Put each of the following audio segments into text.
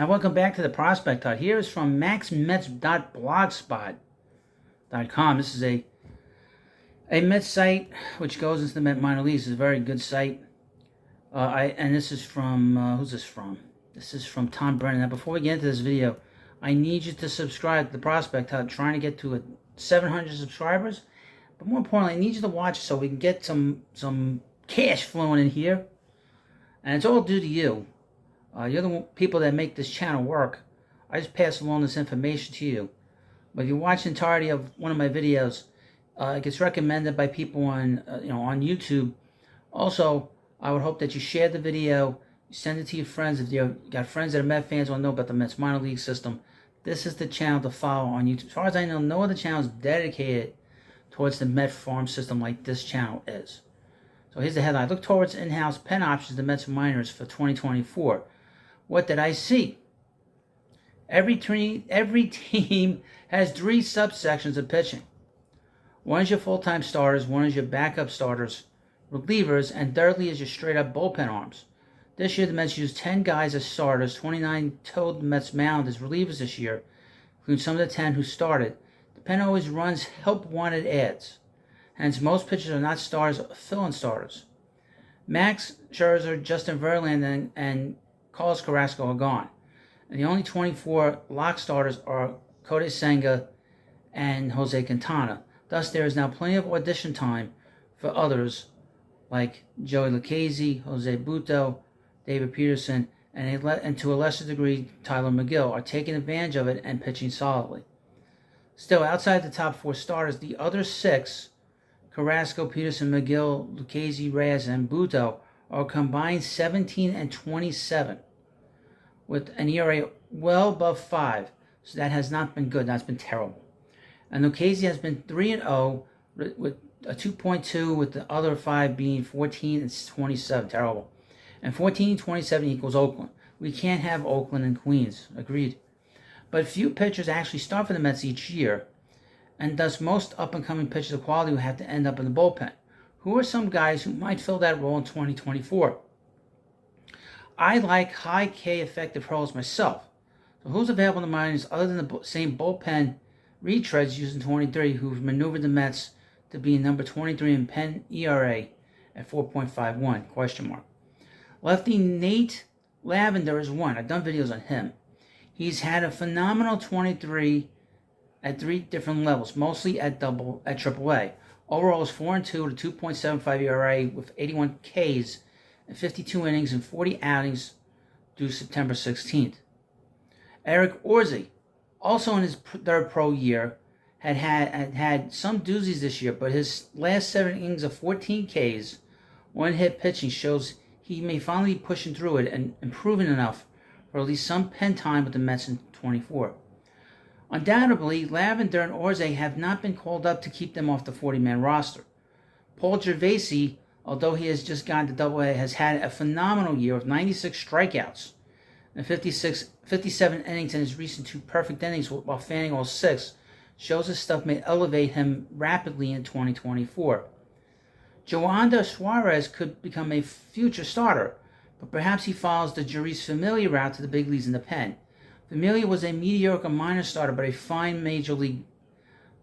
Now welcome back to the Prospect Hut. Here is from maxmets.blogspot.com. This is a Mets site which goes into the Met minor leagues. It's a very good site. And this is from, who's this from? This is from Tom Brennan. Now before we get into this video, I need you to subscribe to the Prospect Hut. I'm trying to get to 700 subscribers. But more importantly, I need you to watch so we can get some cash flowing in here. And it's all due to you. You're the people that make this channel work. I just pass along this information to you. But if you watch the entirety of one of my videos, it gets recommended by people on on YouTube. Also, I would hope that you share the video, you send it to your friends. If you've got friends that are Met fans or know about the Mets minor league system, this is the channel to follow on YouTube. As far as I know, no other channel is dedicated towards the Met farm system like this channel is. So here's the headline. Look towards in-house pen options the Mets minors for 2024. What did I see? Every team has 3 subsections of pitching. One is your full-time starters, one is your backup starters, relievers, and thirdly is your straight-up bullpen arms. This year, the Mets used 10 guys as starters, 29 total Mets mound as relievers this year, including some of the 10 who started. The pen always runs help-wanted ads. Hence, most pitchers are not starters or fill-in starters. Max Scherzer, Justin Verlander, and Carlos Carrasco are gone. And the only 24 lock starters are Kodai Senga and Jose Quintana. Thus, there is now plenty of audition time for others like Joey Lucchesi, Jose Butto, David Peterson, and to a lesser degree, Tyler McGill, are taking advantage of it and pitching solidly. Still, outside the top 4 starters, the other 6, Carrasco, Peterson, McGill, Lucchesi, Reyes, and Butto, are combined 17 and 27, with an ERA well above 5. So that has not been good. That's been terrible. And Lucchesi has been 3-0 with a 2.2, with the other 5 being 14 and 27. Terrible. And 14 and 27 equals Oakland. We can't have Oakland and Queens. Agreed. But few pitchers actually start for the Mets each year, and thus most up-and-coming pitchers of quality will have to end up in the bullpen. Who are some guys who might fill that role in 2024? I like high K effective roles myself. So who's available in the minors other than the same bullpen retreads used in 23 who've maneuvered the Mets to be number 23 in pen ERA at 4.51? Question mark. Lefty Nate Lavender is one. I've done videos on him. He's had a phenomenal 23 at 3 different levels, mostly at AAA. Overall is 4-2 with a 2.75 ERA with 81 Ks and 52 innings and 40 outings due September 16th. Eric Orzi, also in his third pro year, had some doozies this year, but his last 7 innings of 14 Ks, 1 hit pitching shows he may finally be pushing through it and improving enough for at least some pen time with the Mets in 24. Undoubtedly, Lavender and Orze have not been called up to keep them off the 40-man roster. Paul Gervasi, although he has just gotten to AA, has had a phenomenal year with 96 strikeouts and 57 innings in his recent 2 perfect innings while fanning all 6, shows his stuff may elevate him rapidly in 2024. Joander Suarez could become a future starter, but perhaps he follows the Jeurys Familia route to the big leagues in the pen. Familia was a mediocre minor starter, but a fine major league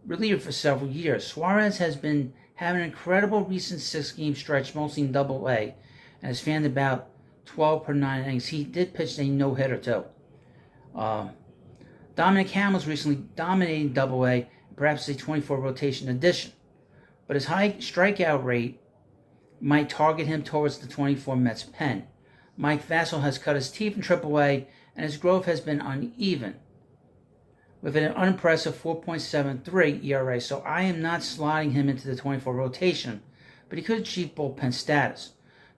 reliever for several years. Suarez has been having an incredible recent 6-game stretch, mostly in AA, and has fanned about 12 per 9 innings. He did pitch a no-hitter, too. Dominic Hamels recently dominated AA, perhaps a 24 rotation addition. But his high strikeout rate might target him towards the 24 Mets pen. Mike Vasil has cut his teeth in AAA, and his growth has been uneven, with an unimpressive 4.73 ERA, so I am not slotting him into the 24 rotation, but he could achieve bullpen status.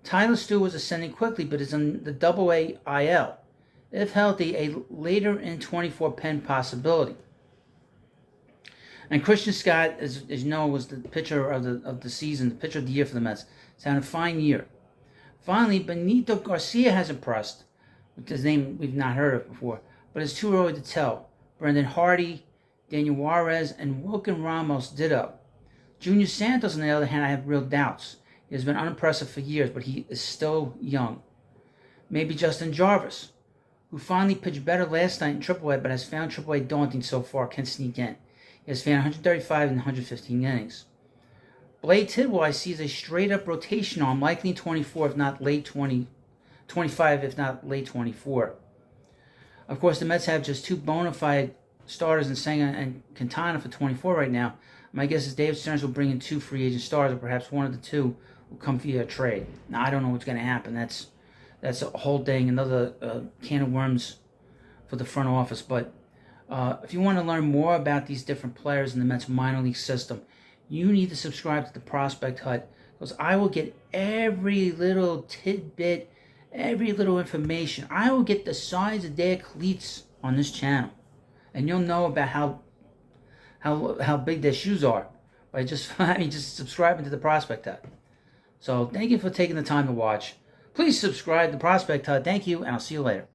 Tyler Stewart was ascending quickly, but is on the AA IL. If healthy, a later in 24 pen possibility. And Christian Scott, as you know, was the pitcher of the season, the pitcher of the year for the Mets. He's had a fine year. Finally, Benito Garcia has impressed, with his name we've not heard of before, but it's too early to tell. Brendan Hardy, Daniel Juarez, and Wilkin Ramos ditto. Junior Santos, on the other hand, I have real doubts. He has been unimpressive for years, but he is still young. Maybe Justin Jarvis. who finally pitched better last night in AAA, but has found AAA daunting so far, can sneak in. He has found 135 in 115 innings. Blade Tidwell I see as a straight-up rotation arm, likely in 24, if not late 25, if not late 24. Of course, the Mets have just two bona fide starters in Senga and Quintana for 24 right now. My guess is David Stearns will bring in two free agent stars, or perhaps one of the two will come via a trade. Now, I don't know what's going to happen. That's a whole thing, another can of worms for the front office. But if you want to learn more about these different players in the Mets minor league system, you need to subscribe to the Prospect Hut, because I will get every little tidbit, every little information. I will get the size of their cleats on this channel, and you'll know about how big their shoes are by just subscribing to the Prospect Hut. So thank you for taking the time to watch. Please subscribe to the Prospect Hut. Thank you, and I'll see you later.